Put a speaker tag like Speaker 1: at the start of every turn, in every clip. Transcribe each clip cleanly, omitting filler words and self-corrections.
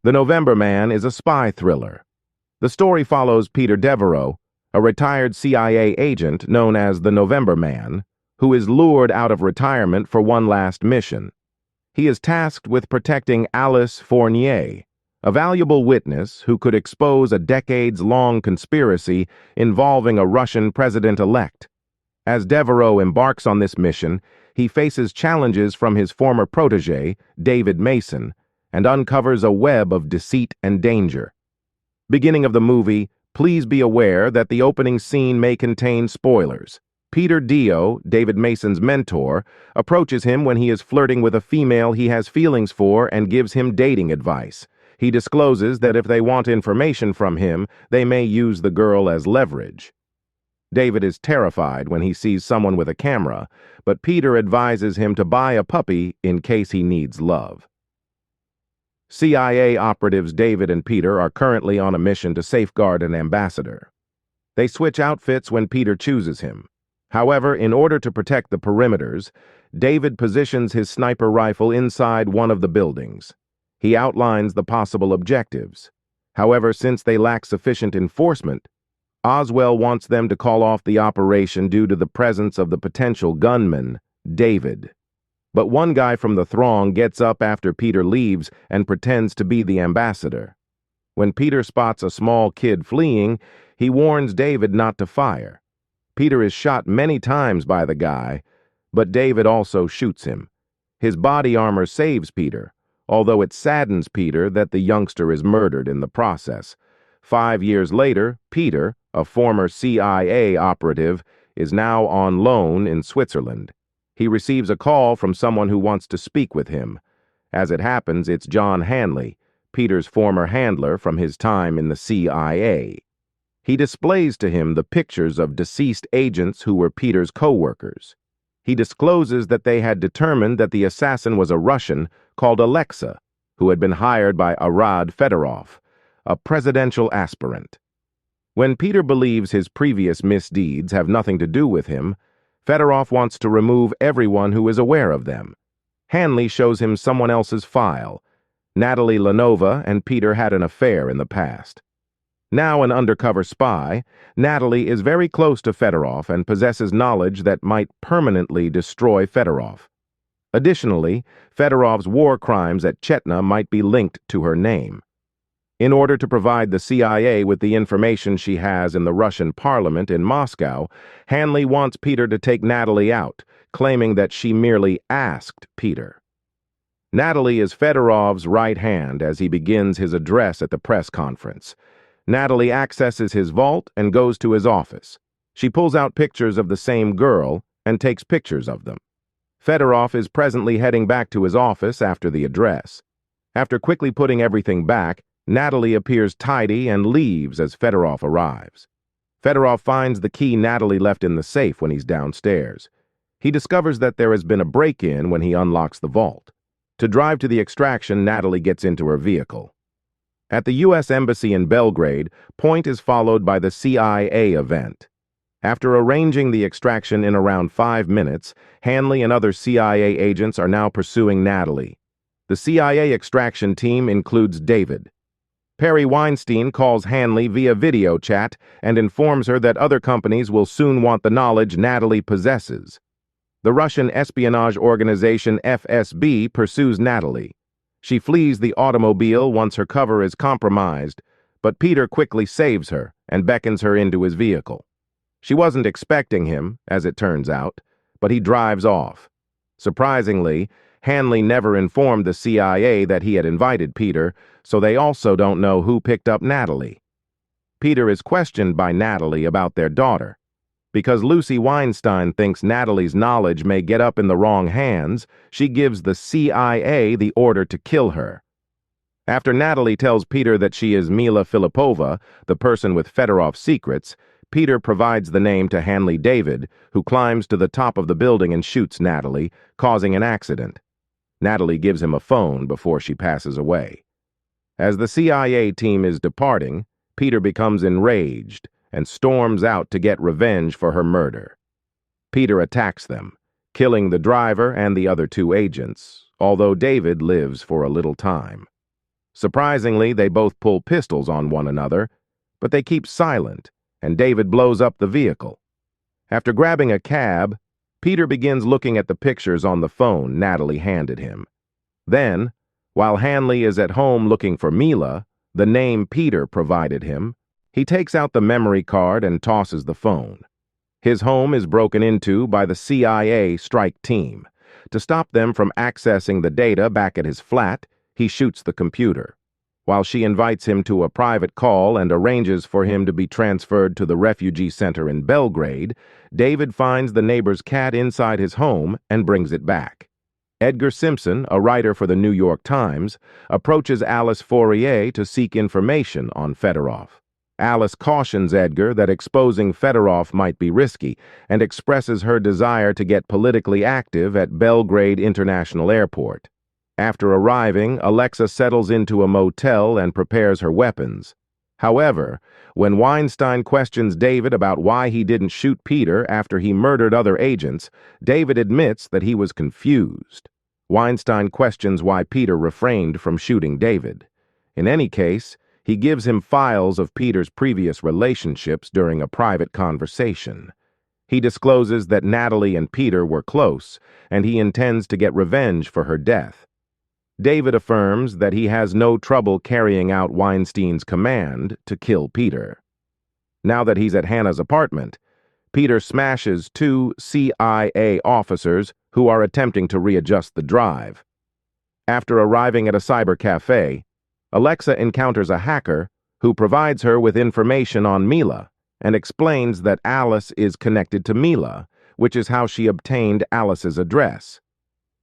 Speaker 1: The November Man is a spy thriller. The story follows Peter Devereaux, a retired CIA agent known as the November Man, who is lured out of retirement for one last mission. He is tasked with protecting Alice Fournier, a valuable witness who could expose a decades-long conspiracy involving a Russian president-elect. As Devereaux embarks on this mission, he faces challenges from his former protege, David Mason, and uncovers a web of deceit and danger. Beginning of the movie, please be aware that the opening scene may contain spoilers. Peter Dio, David Mason's mentor, approaches him when he is flirting with a female he has feelings for and gives him dating advice. He discloses that if they want information from him, they may use the girl as leverage. David is terrified when he sees someone with a camera, but Peter advises him to buy a puppy in case he needs love. CIA operatives David and Peter are currently on a mission to safeguard an ambassador. They switch outfits when Peter chooses him. However, in order to protect the perimeters, David positions his sniper rifle inside one of the buildings. He outlines the possible objectives. However, since they lack sufficient enforcement, Oswell wants them to call off the operation due to the presence of the potential gunman, David. But one guy from the throng gets up after Peter leaves and pretends to be the ambassador. When Peter spots a small kid fleeing, he warns David not to fire. Peter is shot many times by the guy, but David also shoots him. His body armor saves Peter, although it saddens Peter that the youngster is murdered in the process. 5 years later, Peter, a former CIA operative, is now on loan in Switzerland. He receives a call from someone who wants to speak with him. As it happens, it's John Hanley, Peter's former handler from his time in the CIA. He displays to him the pictures of deceased agents who were Peter's co-workers. He discloses that they had determined that the assassin was a Russian called Alexa, who had been hired by Arad Fedorov, a presidential aspirant. When Peter believes his previous misdeeds have nothing to do with him, Fedorov wants to remove everyone who is aware of them. Hanley shows him someone else's file. Natalie Lanova and Peter had an affair in the past. Now an undercover spy, Natalie is very close to Fedorov and possesses knowledge that might permanently destroy Fedorov. Additionally, Fedorov's war crimes at Chetna might be linked to her name. In order to provide the CIA with the information she has in the Russian parliament in Moscow, Hanley wants Peter to take Natalie out, claiming that she merely asked Peter. Natalie is Fedorov's right hand as he begins his address at the press conference. Natalie accesses his vault and goes to his office. She pulls out pictures of the same girl and takes pictures of them. Fedorov is presently heading back to his office after the address. After quickly putting everything back, Natalie appears tidy and leaves as Fedorov arrives. Fedorov finds the key Natalie left in the safe when he's downstairs. He discovers that there has been a break-in when he unlocks the vault. To drive to the extraction, Natalie gets into her vehicle. At the U.S. Embassy in Belgrade, Point is followed by the CIA event. After arranging the extraction in around 5 minutes, Hanley and other CIA agents are now pursuing Natalie. The CIA extraction team includes David. Perry Weinstein calls Hanley via video chat and informs her that other companies will soon want the knowledge Natalie possesses. The Russian espionage organization FSB pursues Natalie. She flees the automobile once her cover is compromised, but Peter quickly saves her and beckons her into his vehicle. She wasn't expecting him, as it turns out, but he drives off. Surprisingly, Hanley never informed the CIA that he had invited Peter, so they also don't know who picked up Natalie. Peter is questioned by Natalie about their daughter. Because Lucy Weinstein thinks Natalie's knowledge may get up in the wrong hands, she gives the CIA the order to kill her. After Natalie tells Peter that she is Mila Filipova, the person with Fedorov's secrets, Peter provides the name to Hanley David, who climbs to the top of the building and shoots Natalie, causing an accident. Natalie gives him a phone before she passes away. As the CIA team is departing, Peter becomes enraged and storms out to get revenge for her murder. Peter attacks them, killing the driver and the other 2 agents, although David lives for a little time. Surprisingly, they both pull pistols on one another, but they keep silent, and David blows up the vehicle. After grabbing a cab, Peter begins looking at the pictures on the phone Natalie handed him. Then, while Hanley is at home looking for Mila, the name Peter provided him, he takes out the memory card and tosses the phone. His home is broken into by the CIA strike team. To stop them from accessing the data back at his flat, he shoots the computer. While she invites him to a private call and arranges for him to be transferred to the refugee center in Belgrade, David finds the neighbor's cat inside his home and brings it back. Edgar Simpson, a writer for the New York Times, approaches Alice Fourier to seek information on Fedorov. Alice cautions Edgar that exposing Fedorov might be risky and expresses her desire to get politically active at Belgrade International Airport. After arriving, Alexa settles into a motel and prepares her weapons. However, when Weinstein questions David about why he didn't shoot Peter after he murdered other agents, David admits that he was confused. Weinstein questions why Peter refrained from shooting David. In any case, he gives him files of Peter's previous relationships during a private conversation. He discloses that Natalie and Peter were close, and he intends to get revenge for her death. David affirms that he has no trouble carrying out Weinstein's command to kill Peter. Now that he's at Hannah's apartment, Peter smashes two CIA officers who are attempting to readjust the drive. After arriving at a cyber cafe, Alexa encounters a hacker who provides her with information on Mila and explains that Alice is connected to Mila, which is how she obtained Alice's address.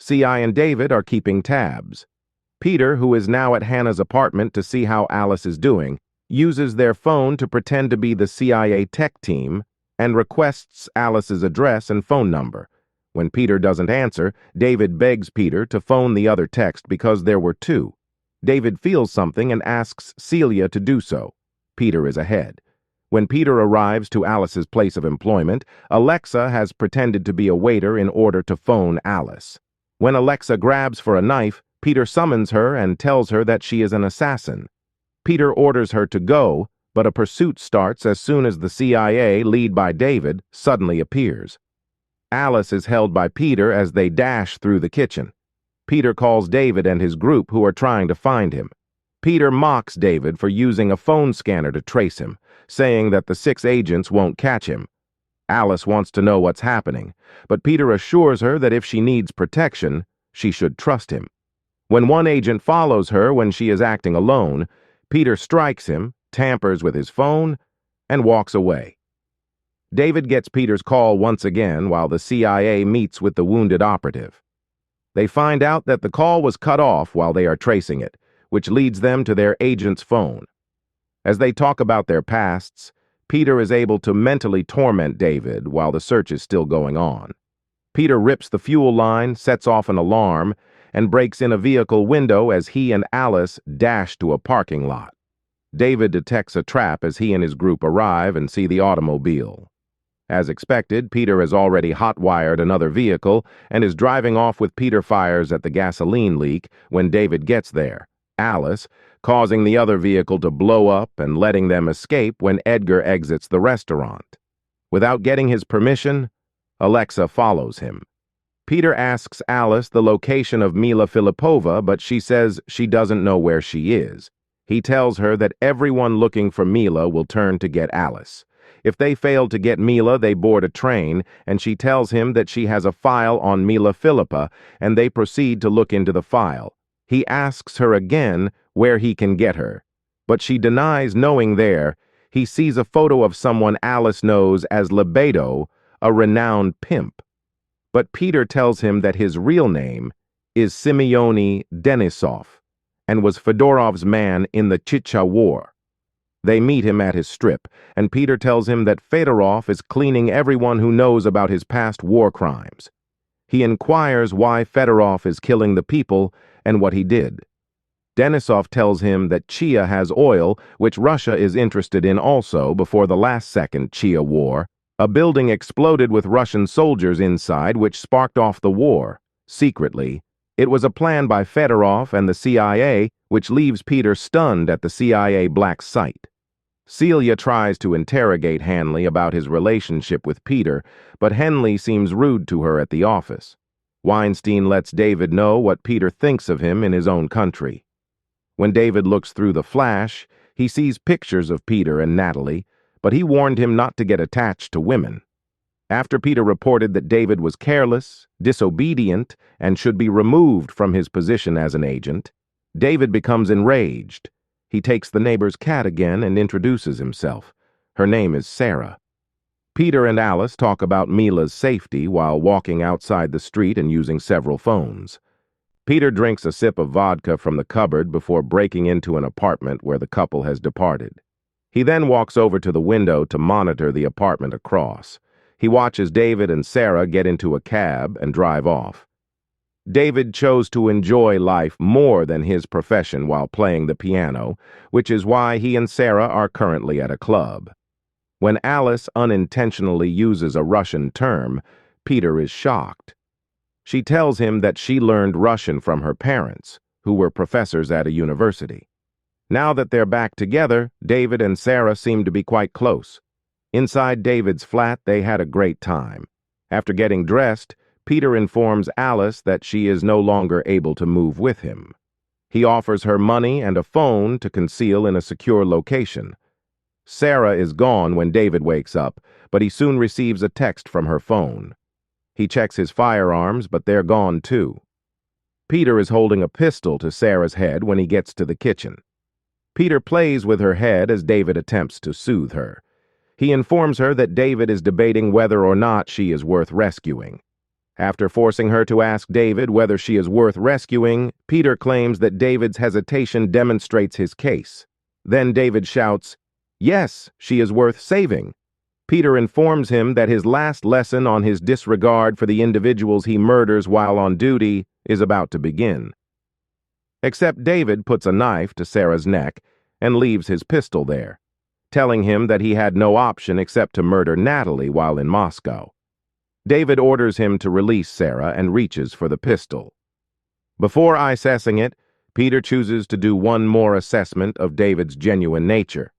Speaker 1: CI and David are keeping tabs. Peter, who is now at Hannah's apartment to see how Alice is doing, uses their phone to pretend to be the CIA tech team and requests Alice's address and phone number. When Peter doesn't answer, David begs Peter to phone the other text because there were two. David feels something and asks Celia to do so. Peter is ahead. When Peter arrives to Alice's place of employment, Alexa has pretended to be a waiter in order to phone Alice. When Alexa grabs for a knife, Peter summons her and tells her that she is an assassin. Peter orders her to go, but a pursuit starts as soon as the CIA, led by David, suddenly appears. Alice is held by Peter as they dash through the kitchen. Peter calls David and his group who are trying to find him. Peter mocks David for using a phone scanner to trace him, saying that the 6 agents won't catch him. Alice wants to know what's happening, but Peter assures her that if she needs protection, she should trust him. When one agent follows her when she is acting alone, Peter strikes him, tampers with his phone, and walks away. David gets Peter's call once again while the CIA meets with the wounded operative. They find out that the call was cut off while they are tracing it, which leads them to their agent's phone. As they talk about their pasts, Peter is able to mentally torment David while the search is still going on. Peter rips the fuel line, sets off an alarm, and breaks in a vehicle window as he and Alice dash to a parking lot. David detects a trap as he and his group arrive and see the automobile. As expected, Peter has already hot-wired another vehicle and is driving off with Peter fires at the gasoline leak when David gets there, Alice causing the other vehicle to blow up and letting them escape when Edgar exits the restaurant. Without getting his permission, Alexa follows him. Peter asks Alice the location of Mila Filipova, but she says she doesn't know where she is. He tells her that everyone looking for Mila will turn to get Alice. If they fail to get Mila, they board a train, and she tells him that she has a file on Mila Filipa, and they proceed to look into the file. He asks her again where he can get her, but she denies knowing there. He sees a photo of someone Alice knows as Lebedo, a renowned pimp. But Peter tells him that his real name is Simeoni Denisov and was Fedorov's man in the Chicha War. They meet him at his strip, and Peter tells him that Fedorov is cleaning everyone who knows about his past war crimes. He inquires why Fedorov is killing the people and what he did. Denisov tells him that Chia has oil, which Russia is interested in also before the last second Chia War. A building exploded with Russian soldiers inside, which sparked off the war. Secretly, it was a plan by Fedorov and the CIA, which leaves Peter stunned at the CIA black site. Celia tries to interrogate Hanley about his relationship with Peter, but Henley seems rude to her at the office. Weinstein lets David know what Peter thinks of him in his own country. When David looks through the flash, he sees pictures of Peter and Natalie, but he warned him not to get attached to women. After Peter reported that David was careless, disobedient, and should be removed from his position as an agent, David becomes enraged. He takes the neighbor's cat again and introduces himself. Her name is Sarah. Peter and Alice talk about Mila's safety while walking outside the street and using several phones. Peter drinks a sip of vodka from the cupboard before breaking into an apartment where the couple has departed. He then walks over to the window to monitor the apartment across. He watches David and Sarah get into a cab and drive off. David chose to enjoy life more than his profession while playing the piano, which is why he and Sarah are currently at a club. When Alice unintentionally uses a Russian term, Peter is shocked. She tells him that she learned Russian from her parents, who were professors at a university. Now that they're back together, David and Sarah seem to be quite close. Inside David's flat, they had a great time. After getting dressed, Peter informs Alice that she is no longer able to move with him. He offers her money and a phone to conceal in a secure location. Sarah is gone when David wakes up, but he soon receives a text from her phone. He checks his firearms, but they're gone too. Peter is holding a pistol to Sarah's head when he gets to the kitchen. Peter plays with her head as David attempts to soothe her. He informs her that David is debating whether or not she is worth rescuing. After forcing her to ask David whether she is worth rescuing, Peter claims that David's hesitation demonstrates his case. Then David shouts, "Yes, she is worth saving." Peter informs him that his last lesson on his disregard for the individuals he murders while on duty is about to begin. Except David puts a knife to Sarah's neck and leaves his pistol there, telling him that he had no option except to murder Natalie while in Moscow. David orders him to release Sarah and reaches for the pistol. Before assessing it, Peter chooses to do one more assessment of David's genuine nature.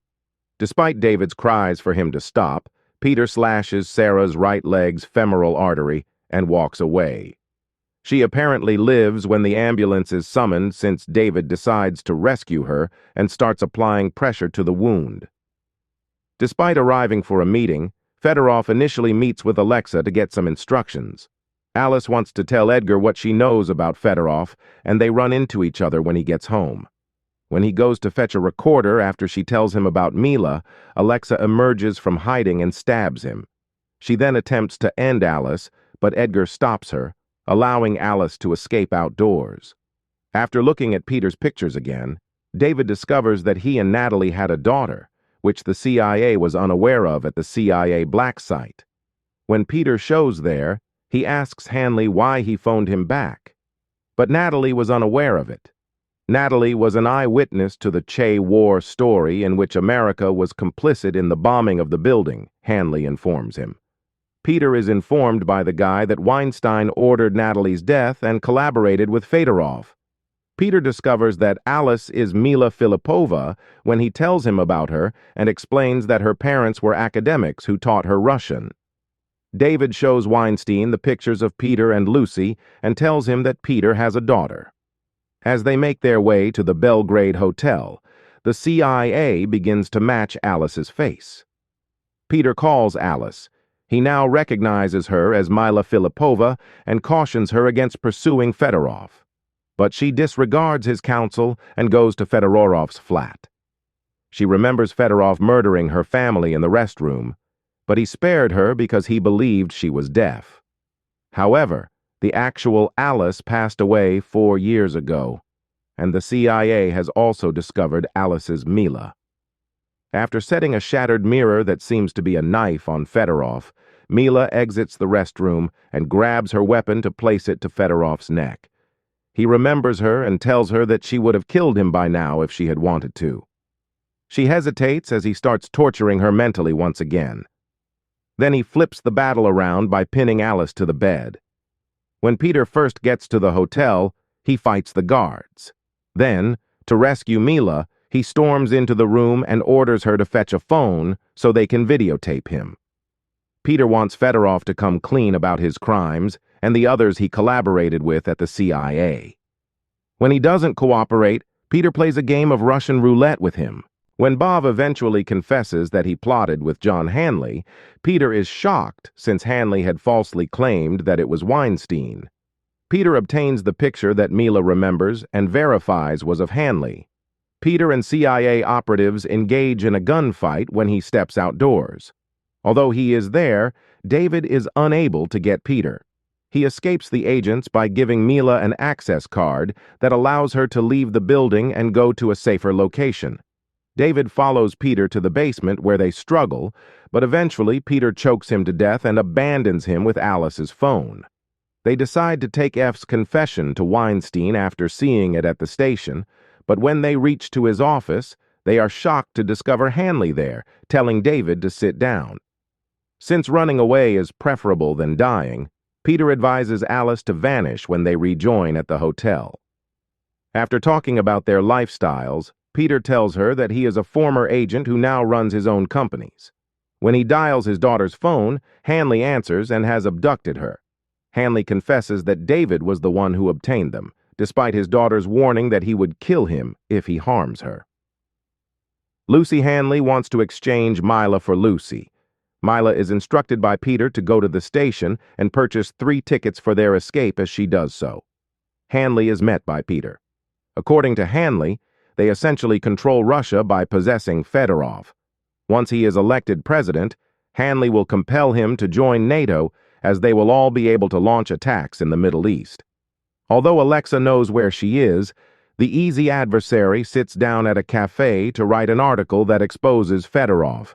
Speaker 1: Despite David's cries for him to stop, Peter slashes Sarah's right leg's femoral artery and walks away. She apparently lives when the ambulance is summoned, since David decides to rescue her and starts applying pressure to the wound. Despite arriving for a meeting, Fedorov initially meets with Alexa to get some instructions. Alice wants to tell Edgar what she knows about Fedorov, and they run into each other when he gets home. When he goes to fetch a recorder after she tells him about Mila, Alexa emerges from hiding and stabs him. She then attempts to end Alice, but Edgar stops her, allowing Alice to escape outdoors. After looking at Peter's pictures again, David discovers that he and Natalie had a daughter, which the CIA was unaware of at the CIA black site. When Peter shows there, he asks Hanley why he phoned him back. But Natalie was unaware of it. Natalie was an eyewitness to the Che War story in which America was complicit in the bombing of the building, Hanley informs him. Peter is informed by the guy that Weinstein ordered Natalie's death and collaborated with Fedorov. Peter discovers that Alice is Mila Filipova when he tells him about her and explains that her parents were academics who taught her Russian. David shows Weinstein the pictures of Peter and Lucy and tells him that Peter has a daughter. As they make their way to the Belgrade Hotel, the CIA begins to match Alice's face. Peter calls Alice. He now recognizes her as Mila Filipova and cautions her against pursuing Fedorov. But she disregards his counsel and goes to Fedorov's flat. She remembers Fedorov murdering her family in the restroom, but he spared her because he believed she was deaf. However, the actual Alice passed away 4 years ago, and the CIA has also discovered Alice's Mila. After setting a shattered mirror that seems to be a knife on Fedorov, Mila exits the restroom and grabs her weapon to place it to Fedorov's neck. He remembers her and tells her that she would have killed him by now if she had wanted to. She hesitates as he starts torturing her mentally once again. Then he flips the battle around by pinning Alice to the bed. When Peter first gets to the hotel, he fights the guards. Then, To rescue Mila, he storms into the room and orders her to fetch a phone so they can videotape him. Peter wants Fedorov to come clean about his crimes and the others he collaborated with at the CIA. When he doesn't cooperate, Peter plays a game of Russian roulette with him. When Bob eventually confesses that he plotted with John Hanley, Peter is shocked since Hanley had falsely claimed that it was Weinstein. Peter obtains the picture that Mila remembers and verifies was of Hanley. Peter and CIA operatives engage in a gunfight when he steps outdoors. Although he is there, David is unable to get Peter. He escapes the agents by giving Mila an access card that allows her to leave the building and go to a safer location. David follows Peter to the basement where they struggle, but eventually Peter chokes him to death and abandons him with Alice's phone. They decide to take F's confession to Weinstein after seeing it at the station, but when they reach to his office, they are shocked to discover Hanley there, telling David to sit down. Since running away is preferable than dying, Peter advises Alice to vanish when they rejoin at the hotel. After talking about their lifestyles, Peter tells her that he is a former agent who now runs his own companies. When he dials his daughter's phone, Hanley answers and has abducted her. Hanley confesses that David was the one who obtained them, despite his daughter's warning that he would kill him if he harms her. Lucy Hanley wants to exchange Mila for Lucy. Mila is instructed by Peter to go to the station and purchase 3 tickets for their escape as she does so. Hanley is met by Peter. According to Hanley, they essentially control Russia by possessing Fedorov. Once he is elected president, Hanley will compel him to join NATO, as they will all be able to launch attacks in the Middle East. Although Alexa knows where she is, the easy adversary sits down at a cafe to write an article that exposes Fedorov.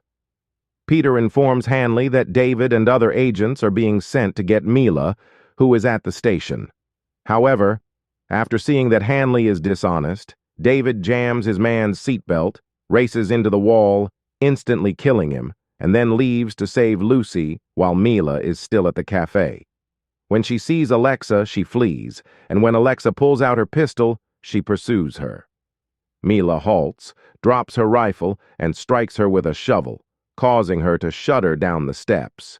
Speaker 1: Peter informs Hanley that David and other agents are being sent to get Mila, who is at the station. However, after seeing that Hanley is dishonest, David jams his man's seatbelt, races into the wall, instantly killing him, and then leaves to save Lucy while Mila is still at the cafe. When she sees Alexa, she flees, and when Alexa pulls out her pistol, she pursues her. Mila halts, drops her rifle, and strikes her with a shovel, causing her to shudder down the steps.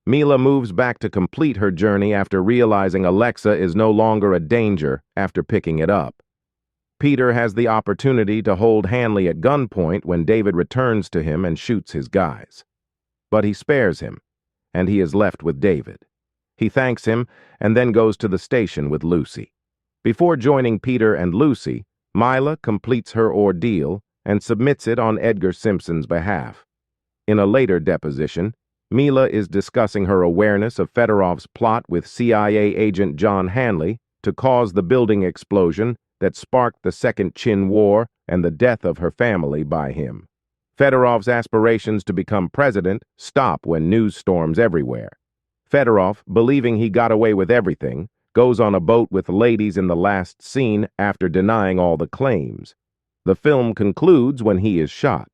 Speaker 1: Mila moves back to complete her journey after realizing Alexa is no longer a danger after picking it up. Peter has the opportunity to hold Hanley at gunpoint when David returns to him and shoots his guys. But he spares him, and he is left with David. He thanks him and then goes to the station with Lucy. Before joining Peter and Lucy, Mila completes her ordeal and submits it on Edgar Simpson's behalf. In a later deposition, Mila is discussing her awareness of Fedorov's plot with CIA agent John Hanley to cause the building explosion that sparked the Second Chin War and the death of her family by him. Fedorov's aspirations to become president stop when news storms everywhere. Fedorov, believing he got away with everything, goes on a boat with ladies in the last scene after denying all the claims. The film concludes when he is shot.